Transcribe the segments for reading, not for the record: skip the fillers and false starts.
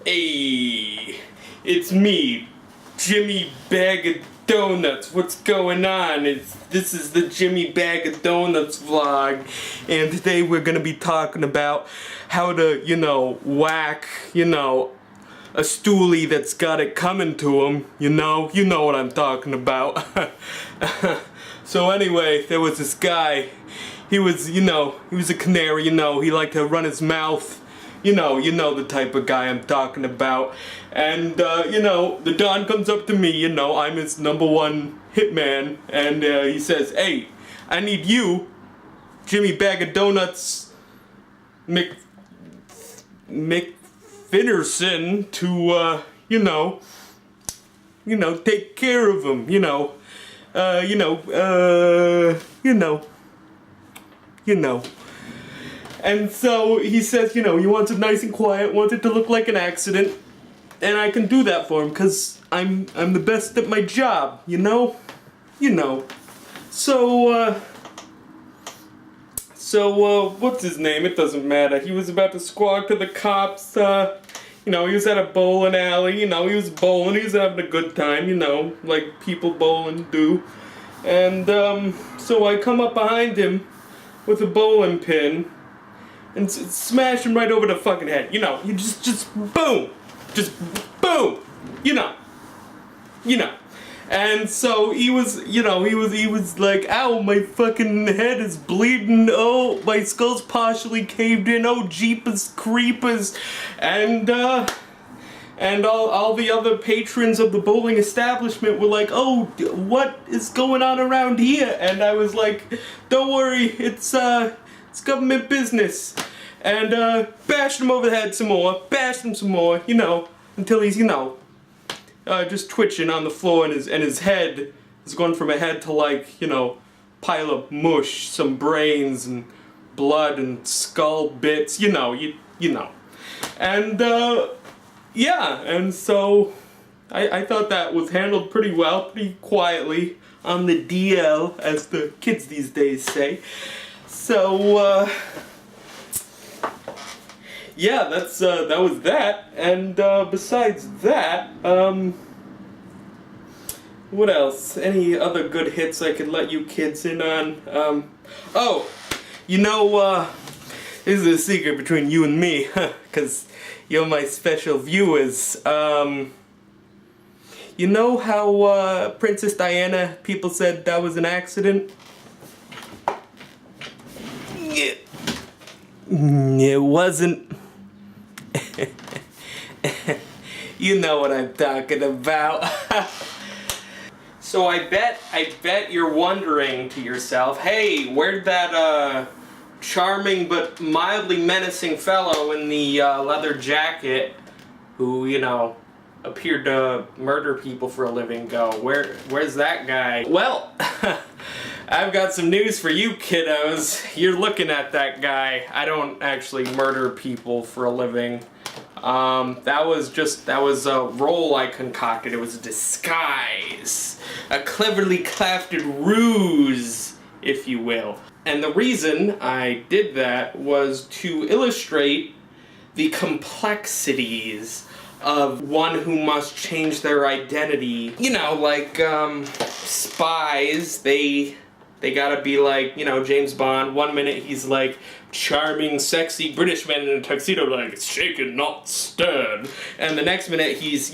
Hey, it's me, Jimmy Bag of Donuts. What's going on? This is the Jimmy Bag of Donuts vlog, and today we're gonna be talking about how to, whack, a stoolie that's got it coming to him. You know what I'm talking about. So anyway, there was this guy. He was a canary. He liked to run his mouth. You know the type of guy I'm talking about. And, the Don comes up to me, I'm his number 1 hitman, and he says, "Hey, I need you, Jimmy Bag of Donuts, McFinnerson, to, take care of him, And so he says, he wants it nice and quiet, wants it to look like an accident, and I can do that for him because I'm the best at my job, So what's his name? It doesn't matter. He was about to squawk to the cops. He was at a bowling alley. He was bowling. He was having a good time. Like people bowling do. And so I come up behind him with a bowling pin and smash him right over the fucking head. You just boom. Just boom. And so he was like, ow, my fucking head is bleeding. Oh, my skull's partially caved in. Oh, jeepers creepers. And all the other patrons of the bowling establishment were like, oh, what is going on around here? And I was like, don't worry, it's government business. And bashed him over the head some more, bashed him some more, until he's, just twitching on the floor, and his head is going from a head to like, pile of mush, some brains and blood and skull bits, And yeah, and so I thought that was handled pretty well, pretty quietly, on the DL, as the kids these days say. So, yeah, that was that, and besides that, what else? Any other good hits I could let you kids in on? This is a secret between you and me, because you're my special viewers. You know how Princess Diana, people said that was an accident? Yeah. It wasn't. You know what I'm talking about. So I bet you're wondering to yourself, hey, where'd that charming but mildly menacing fellow in the leather jacket who, appeared to murder people for a living go? Where's that guy? Well, I've got some news for you kiddos. You're looking at that guy. I don't actually murder people for a living. That was a role I concocted. It was a disguise. A cleverly crafted ruse, if you will. And the reason I did that was to illustrate the complexities of one who must change their identity. Like, spies, they gotta be like, James Bond. One minute he's like charming, sexy British man in a tuxedo, like shaken, not stirred. And the next minute he's,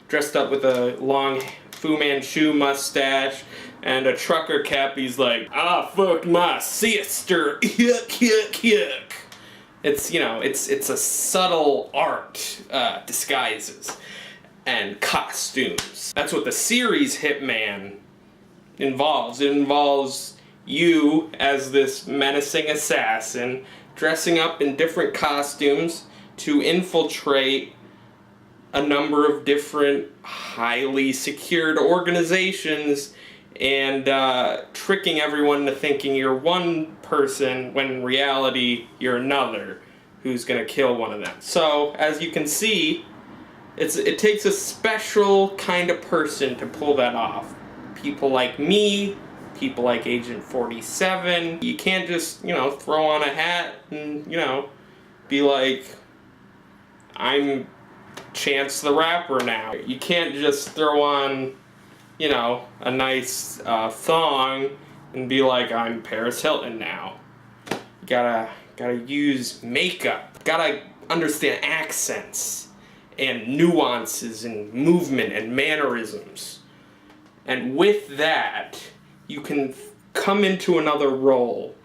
dressed up with a long Fu Manchu mustache and a trucker cap. He's like, I fucked my sister. Yuck, yuck, yuck. It's, it's a subtle art, disguises and costumes. That's what the series Hitman involves. It involves you as this menacing assassin dressing up in different costumes to infiltrate a number of different highly secured organizations and tricking everyone into thinking you're one person when in reality you're another who's gonna kill one of them. So as you can see, it takes a special kind of person to pull that off. People like me, people like Agent 47. You can't just, throw on a hat and, be like, I'm Chance the Rapper now. You can't just throw on, you know, a nice thong and be like, I'm Paris Hilton now. You gotta use makeup. Gotta understand accents and nuances and movement and mannerisms. And with that, you can come into another role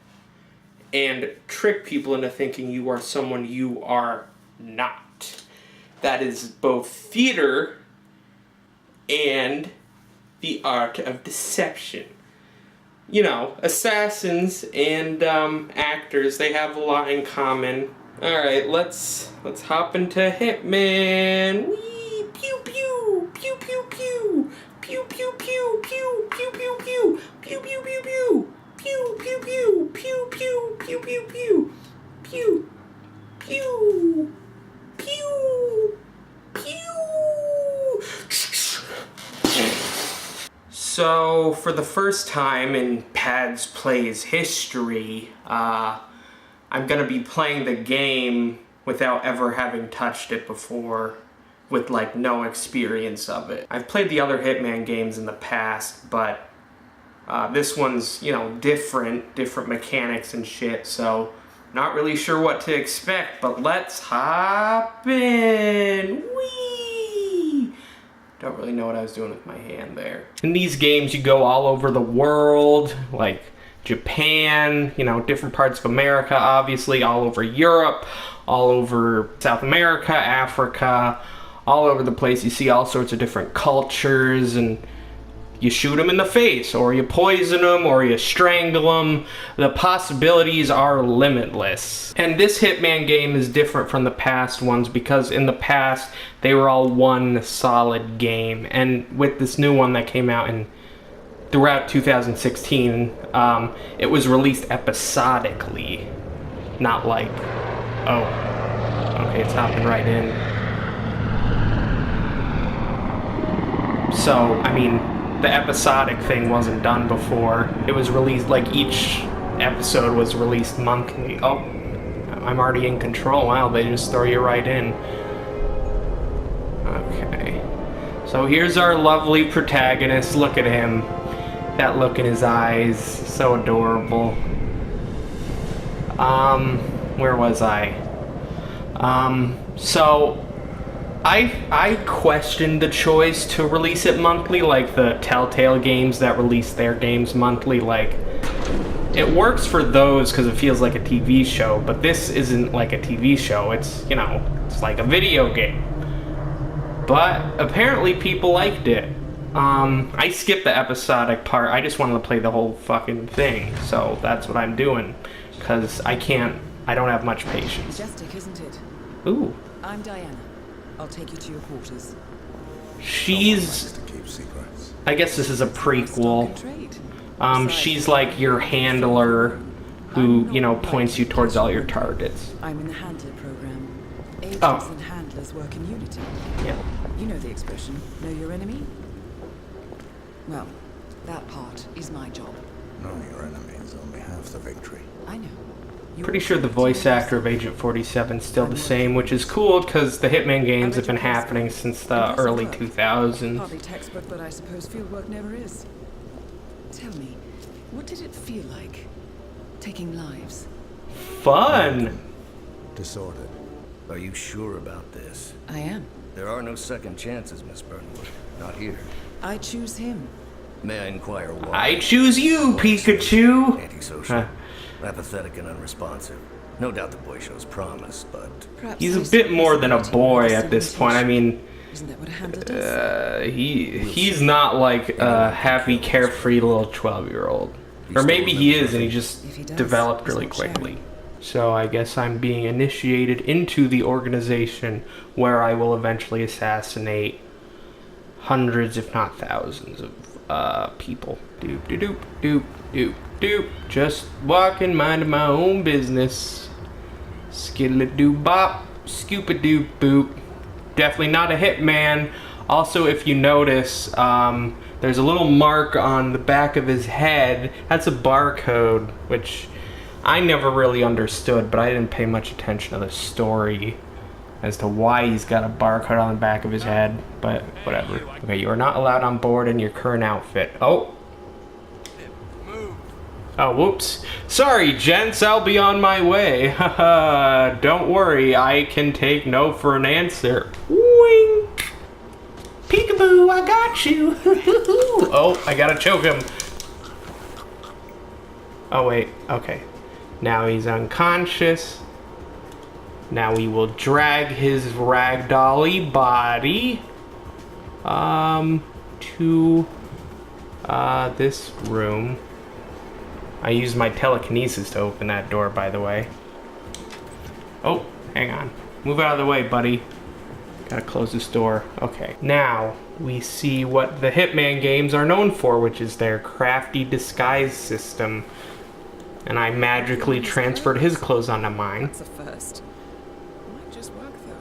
and trick people into thinking you are someone you are not. That is both theater and the art of deception. You know, assassins and actors, they have a lot in common. Alright, let's hop into Hitman. Whee! Pew pew! Pew pew pew! Pew pew pew! Pew pew pew pew! Pew pew pew pew! Pew pew pew! Pew pew pew pew pew! Pew pew! Pew pew! So, for the first time in Pads Plays history, I'm gonna be playing the game without ever having touched it before, with like no experience of it. I've played the other Hitman games in the past, but this one's, you know, different mechanics and shit, so not really sure what to expect, but let's hop in. Whee! Don't really know what I was doing with my hand there. In these games, you go all over the world, like Japan, you know, different parts of America, obviously, all over Europe, all over South America, Africa, all over the place. You see all sorts of different cultures, and you shoot them in the face, or you poison them, or you strangle them. The possibilities are limitless. And this Hitman game is different from the past ones because in the past, they were all one solid game. And with this new one that came out throughout 2016, it was released episodically. Not like, oh, okay, it's hopping right in. So, I mean, the episodic thing wasn't done before. It was released, like, each episode was released monthly. Oh, I'm already in control. Wow, they just throw you right in. Okay. So here's our lovely protagonist. Look at him. That look in his eyes. So adorable. Where was I? So I questioned the choice to release it monthly, like the Telltale games that release their games monthly. Like, it works for those because it feels like a TV show, but this isn't like a TV show. It's, you know, it's like a video game. But apparently people liked it. I skipped the episodic part. I just wanted to play the whole fucking thing, so that's what I'm doing. Because I don't have much patience. Majestic, isn't it? Ooh. I'm Diana. I'll take you to your quarters. She's... I guess this is a prequel. She's like your handler who, you know, points you towards all your targets. I'm in the handler program. Agents and handlers work in unity. Yeah. You know the expression, know your enemy? Well, that part is my job. Knowing your enemy is only half the victory. I know. Pretty sure the voice actor of Agent 47 is still the same, which is cool because the Hitman games have been happening since the early 2000s. Hardly textbook, but I suppose fieldwork never is. Tell me, what did it feel like, taking lives? Fun! Disordered. Are you sure about this? I am. There are no second chances, Miss Burnwood. Not here. I choose him. May I inquire why? I choose you, Pikachu! Antisocial, apathetic and unresponsive. No doubt the boy shows promise, but... Perhaps He's a bit more than a boy at this point. I mean, isn't that what a handler does? he's not like a happy, carefree little 12-year-old. Or maybe he is, and he just developed really quickly. So I guess I'm being initiated into the organization where I will eventually assassinate hundreds, if not thousands, of people. Doop, doop, doop, doop, doop. Just walking, minding my own business. Skiddly-doo bop, scoop-a-doop boop. Definitely not a hitman. Also, if you notice, there's a little mark on the back of his head. That's a barcode, which I never really understood, but I didn't pay much attention to the story. as to why he's got a barcode on the back of his head, but whatever. Okay, you are not allowed on board in your current outfit. Oh. Oh, whoops. Sorry, gents, I'll be on my way. Haha, don't worry, I can take no for an answer. Wink. Peekaboo, I got you. Oh, I gotta choke him. Oh, wait, okay. Now he's unconscious. Now we will drag his ragdolly body to this room. I used my telekinesis to open that door, by the way. Oh, hang on. Move out of the way, buddy. Gotta close this door. Okay. Now, we see what the Hitman games are known for, which is their crafty disguise system. And I magically transferred his clothes onto mine. That's a first. Might just work, though.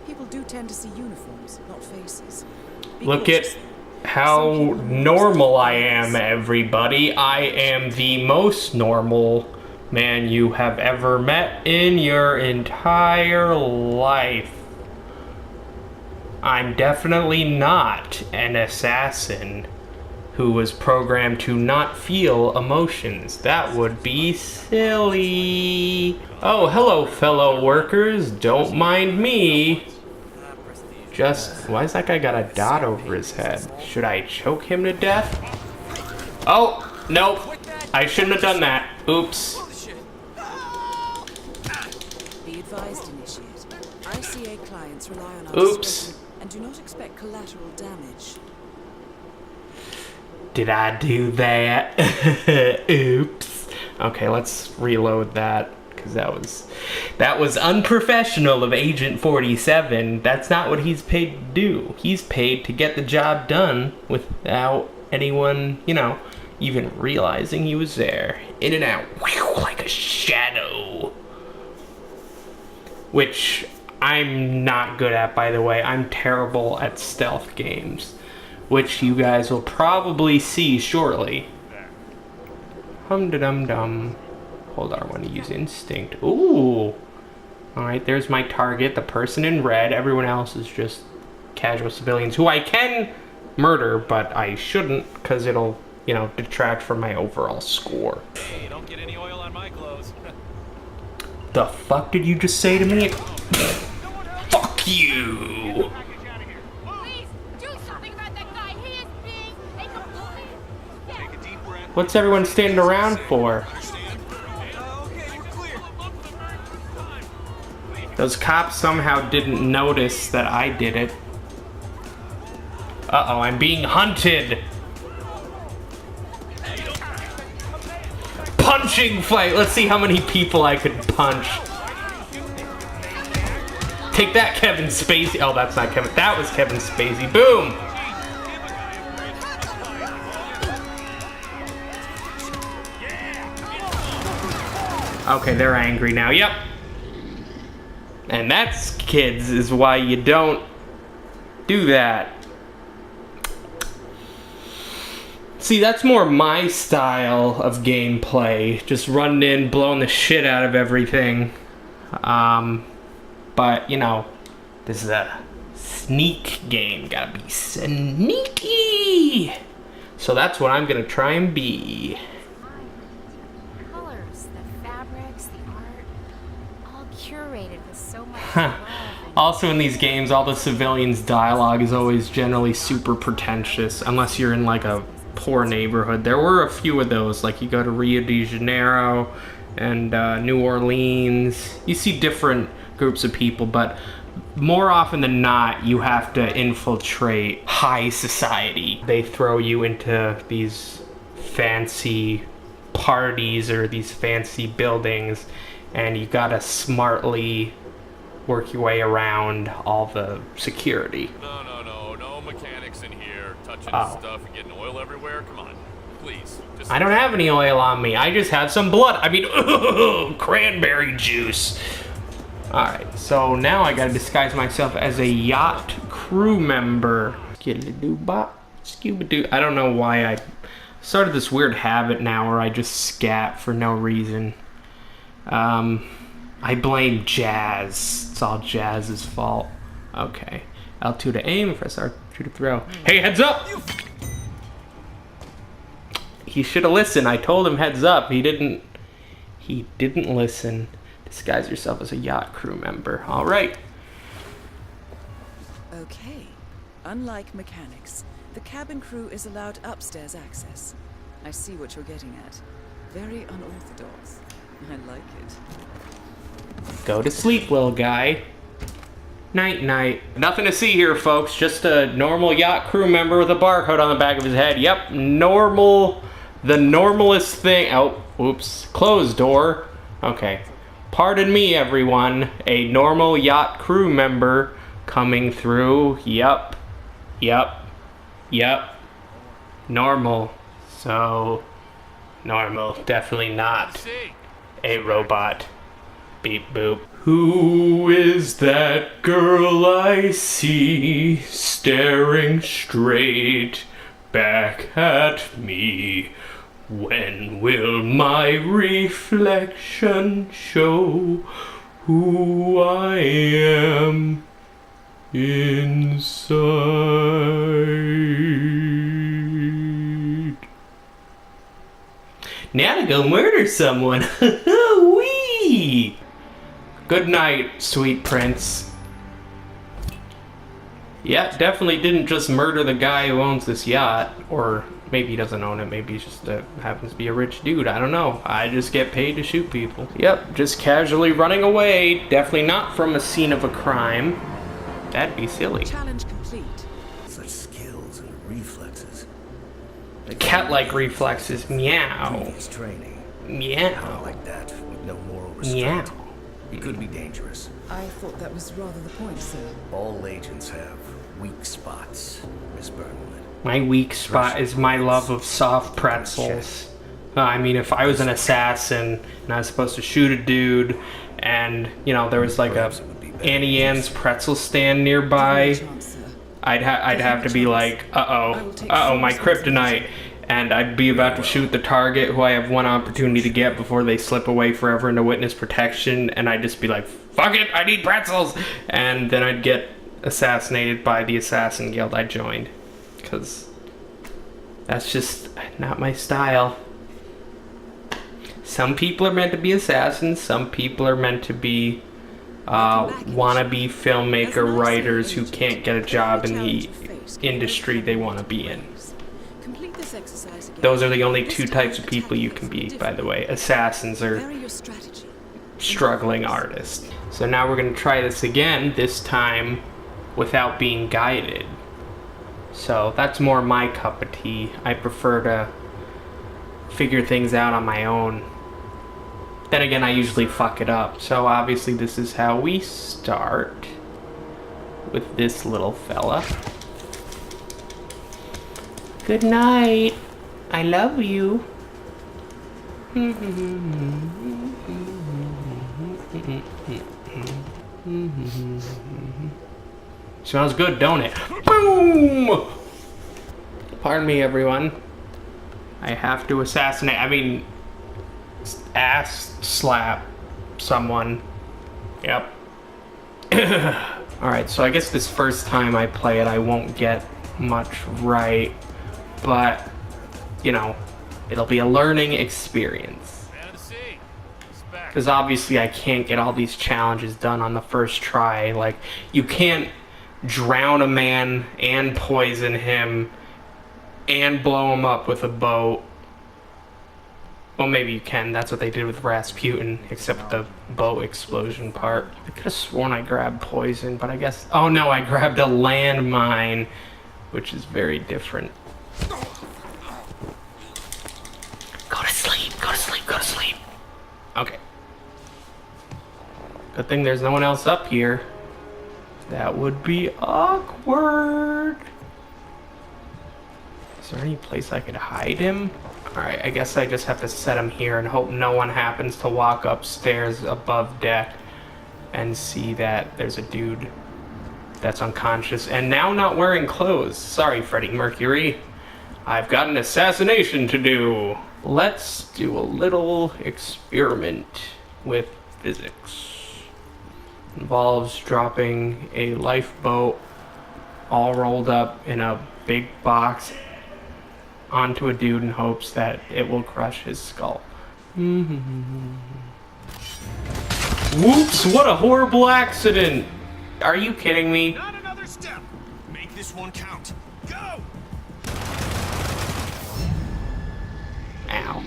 People do tend to see uniforms, not faces. Look at how normal I am, everybody. I am the most normal man you have ever met in your entire life. I'm definitely not an assassin who was programmed to not feel emotions. That would be silly. Oh, hello, fellow workers. Don't mind me. Just, why is that guy got a dot over his head? Should I choke him to death? Oh, nope. I shouldn't have done that. Oops. Be advised, Initiate. ICA clients rely on our Oops. discretion and do not expect collateral damage. Did I do that? Oops. Okay, let's reload that, because that was unprofessional of Agent 47. That's not what he's paid to do. He's paid to get the job done without anyone, you know, even realizing he was there. In and out, whew, like a shadow. Which I'm not good at, by the way. I'm terrible at stealth games, which you guys will probably see shortly. Hum-da-dum-dum. Hold on, I want to use instinct. Ooh. Alright, there's my target, the person in red. Everyone else is just casual civilians who I can murder, but I shouldn't, because it'll, you know, detract from my overall score. Hey, don't get any oil on my clothes. The fuck did you just say to me? Fuck you! Please, do something about that guy. He is being a complete... Take a deep breath. What's everyone standing around for? Okay, we're clear. Those cops somehow didn't notice that I did it. Uh-oh, I'm being hunted! Punching fight! Let's see how many people I could punch. Take that, Kevin Spacey. Oh, that's not Kevin. That was Kevin Spacey. Boom! Okay, they're angry now. Yep. And that's, kids, is why you don't do that. See, that's more my style of gameplay. Just running in, blowing the shit out of everything. But, you know, this is a sneak game. Gotta be sneaky. So that's what I'm gonna try and be. Colors, the fabrics, the art, all curated with so much Huh. love. Also in these games, all the civilians' dialogue is always generally super pretentious, unless you're in like a poor neighborhood. There were a few of those, like you go to Rio de Janeiro and New Orleans. You see different groups of people, but more often than not, you have to infiltrate high society. They throw you into these fancy parties or these fancy buildings, and you gotta smartly work your way around all the security. No mechanics in here touching Oh. stuff and getting oil everywhere. Come on, please. Just I don't have any oil on me. I just have some blood. I mean, cranberry juice. Alright, so now I gotta disguise myself as a yacht crew member. Skidoo-bop, scuba-doo. I don't know why I started this weird habit now where I just scat for no reason. I blame Jazz. It's all Jazz's fault. Okay. L2 to aim, press R2 to throw. Hey, heads up! He should have listened. I told him heads up. He didn't listen. Disguise yourself as a yacht crew member. All right. Okay. Unlike mechanics, the cabin crew is allowed upstairs access. I see what you're getting at. Very unorthodox. I like it. Go to sleep, little guy. Night, night. Nothing to see here, folks. Just a normal yacht crew member with a barcode on the back of his head. Yep, normal. The normalest thing. Oh, oops. Closed door. Okay. Pardon me, everyone. A normal yacht crew member coming through. Yep. Normal. So, normal. Definitely not a robot. Beep boop. Who is that girl I see staring straight back at me? When will my reflection show who I am inside? Now to go murder someone. Wee! Good night, sweet prince. Yeah, definitely didn't just murder the guy who owns this yacht. Or maybe he doesn't own it. Maybe he's just happens to be a rich dude. I don't know. I just get paid to shoot people. Yep, just casually running away. Definitely not from a scene of a crime. That'd be silly. Challenge complete. Such skills and reflexes. Cat-like reflexes. Meow. Previous training. Meow. Not like that, with no moral restraint. Meow. He could be dangerous. I thought that was rather the point, sir. All agents have weak spots, Miss Burnwood. My weak spot is my love of soft pretzels. I mean, if I was an assassin and I was supposed to shoot a dude and, you know, there was like a Annie Ann's pretzel stand nearby, I'd have to be like, uh-oh, my kryptonite. And I'd be about to shoot the target who I have one opportunity to get before they slip away forever into witness protection, and I'd just be like, fuck it, I need pretzels! And then I'd get assassinated by the assassin guild I joined. Because that's just not my style. Some people are meant to be assassins, some people are meant to be wannabe filmmaker writers who can't get a job in the industry they want to be in. Those are the only two types of people you can be, by the way. Assassins are struggling artists. So now we're going to try this again, this time without being guided. So that's more my cup of tea. I prefer to figure things out on my own. Then again, I usually fuck it up. So obviously this is how we start with this little fella. Good night. I love you. Smells good, don't it? Boom! Pardon me, everyone. I have to assassinate, ass slap someone. Yep. Alright, so I guess this first time I play it, I won't get much right. But, you know, it'll be a learning experience. Because obviously I can't get all these challenges done on the first try. Like, you can't drown a man and poison him and blow him up with a boat. Well, maybe you can. That's what they did with Rasputin, except the boat explosion part. I could have sworn I grabbed poison, but I guess... Oh no, I grabbed a landmine, which is very different. Go to sleep, go to sleep, go to sleep. Okay. Good thing there's no one else up here. That would be awkward. Is there any place I could hide him? Alright, I guess I just have to set him here and hope no one happens to walk upstairs above deck and see that there's a dude that's unconscious and now not wearing clothes. Sorry, Freddie Mercury. I've got an assassination to do. Let's do a little experiment with physics. Involves dropping a lifeboat all rolled up in a big box onto a dude in hopes that it will crush his skull. Whoops, what a horrible accident! Are you kidding me? Not another step. Make this one count. Go! Ow.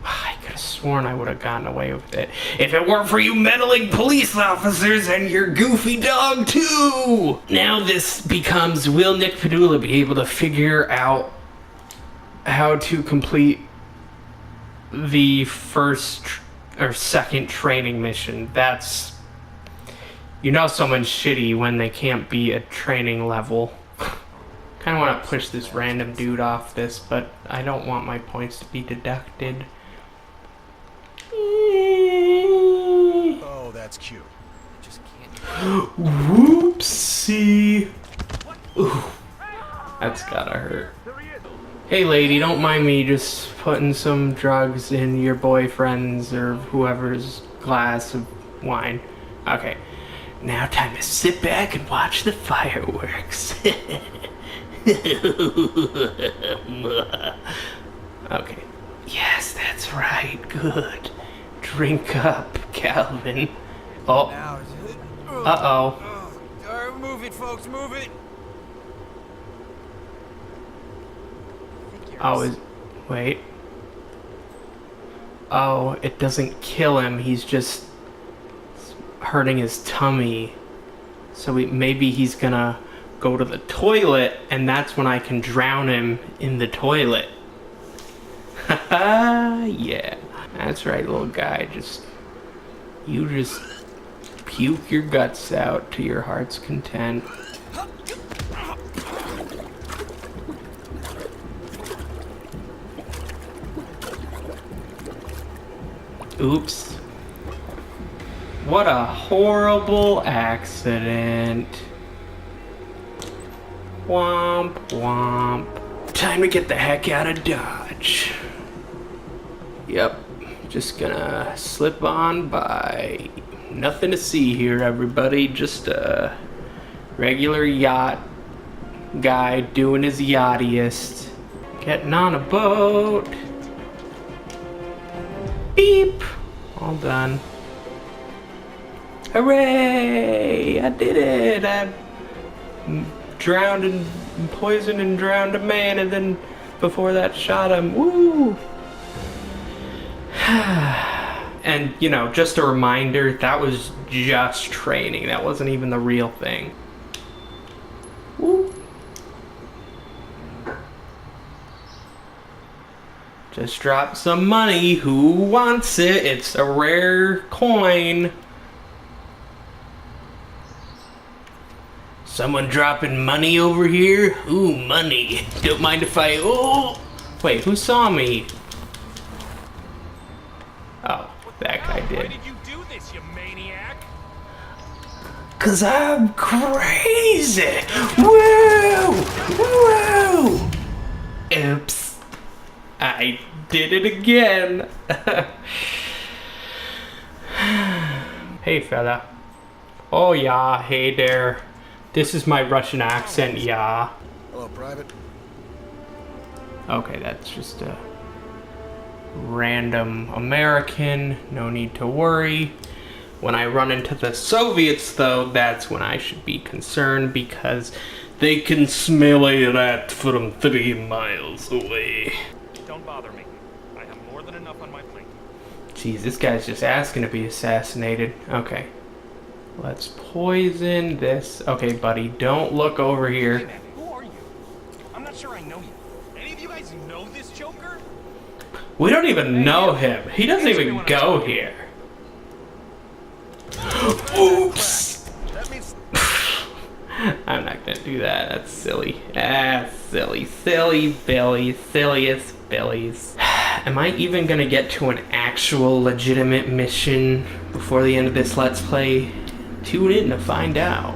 I could have sworn I would have gotten away with it if it weren't for you meddling police officers and your goofy dog too! Now this becomes, will Nick Padula be able to figure out how to complete the first or second training mission? That's, you know, someone's shitty when they can't beat a training level. Kind of want to push this random dude off this, but I don't want my points to be deducted. Oh, that's cute. Just can't. Whoopsie. Ooh, that's gotta hurt. Hey lady, don't mind me just putting some drugs in your boyfriend's or whoever's glass of wine. Okay, now time to sit back and watch the fireworks. Okay, yes, that's right, good. Drink up, Calvin. Oh, uh-oh. Move it, folks, move it. Oh, wait. Oh, it doesn't kill him. He's just hurting his tummy. So maybe he's gonna go to the toilet, and that's when I can drown him in the toilet. Haha, yeah. That's right, little guy. You just puke your guts out to your heart's content. Oops. What a horrible accident. Womp womp. Time to get the heck out of Dodge. Yep. Just gonna slip on by. Nothing to see here, everybody. Just a regular yacht guy doing his yachtiest. Getting on a boat. Beep! All done. Hooray! I did it! I drowned and poisoned and drowned a man, and then before that shot him. Woo! And, you know, just a reminder, that was just training. That wasn't even the real thing. Woo! Just drop some money. Who wants it? It's a rare coin. Someone dropping money over here? Ooh, money. Don't mind if I... Oh! Wait, who saw me? Oh, that guy Why did. did you do this, you maniac? 'Cause I'm crazy! Woo! Woo! Oops. I did it again. Hey, fella. Oh, yeah, hey there. This is my Russian accent, yeah. Hello, Private. Okay, that's just a random American. No need to worry. When I run into the Soviets, though, that's when I should be concerned because they can smell that from 3 miles away. Don't bother me. I have more than enough on my plate. Jeez, this guy's just asking to be assassinated. Okay. Let's poison this. Okay, buddy, don't look over Hey, here. man, who are you? I'm not sure I know you. Any of you guys know this Joker? We don't even know him. He doesn't even go here. Oops! That means I'm not gonna do that. That's silly. Ah, silly. Silly Billy. Silliest Billies. Am I even gonna get to an actual legitimate mission before the end of this Let's Play? Tune in to find out.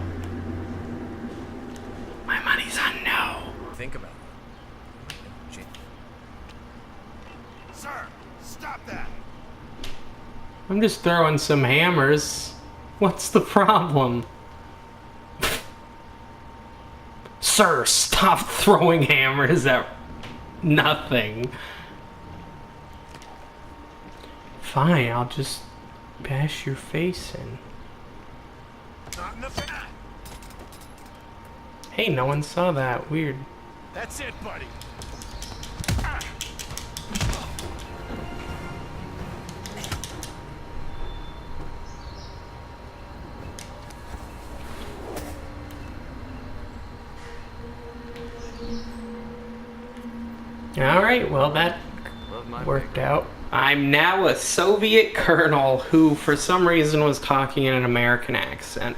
My money's on no. Think about it. Sir, stop that! I'm just throwing some hammers. What's the problem? Sir, stop throwing hammers at nothing. Fine, I'll just bash your face in. Not in the fa- Hey, no one saw that. Weird. That's it, buddy. Alright, well that worked out. I'm now a Soviet colonel who for some reason was talking in an American accent.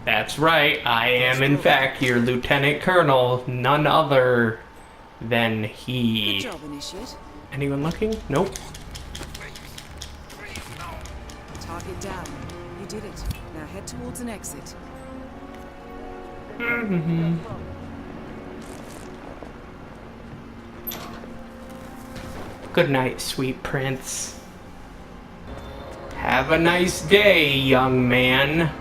That's right, I am in fact your lieutenant colonel, none other than he. Good job, Initiate. Anyone looking? Nope. Target down. You did it. Now head towards an exit. Good night, sweet prince. Have a nice day, young man.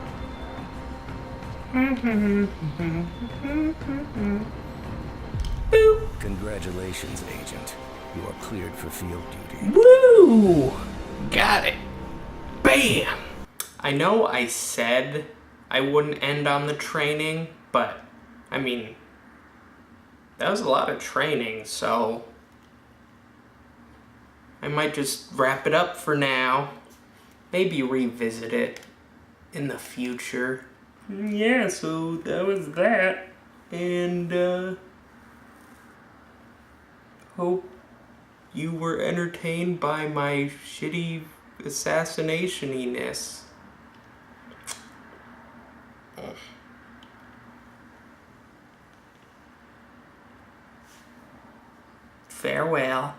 Boop. Congratulations, Agent. You are cleared for field duty. Woo! Got it. Bam! I know I said I wouldn't end on the training, but, I mean, that was a lot of training, so I might just wrap it up for now. Maybe revisit it in the future. Yeah, so that was that. And, hope you were entertained by my shitty assassination-iness. Farewell.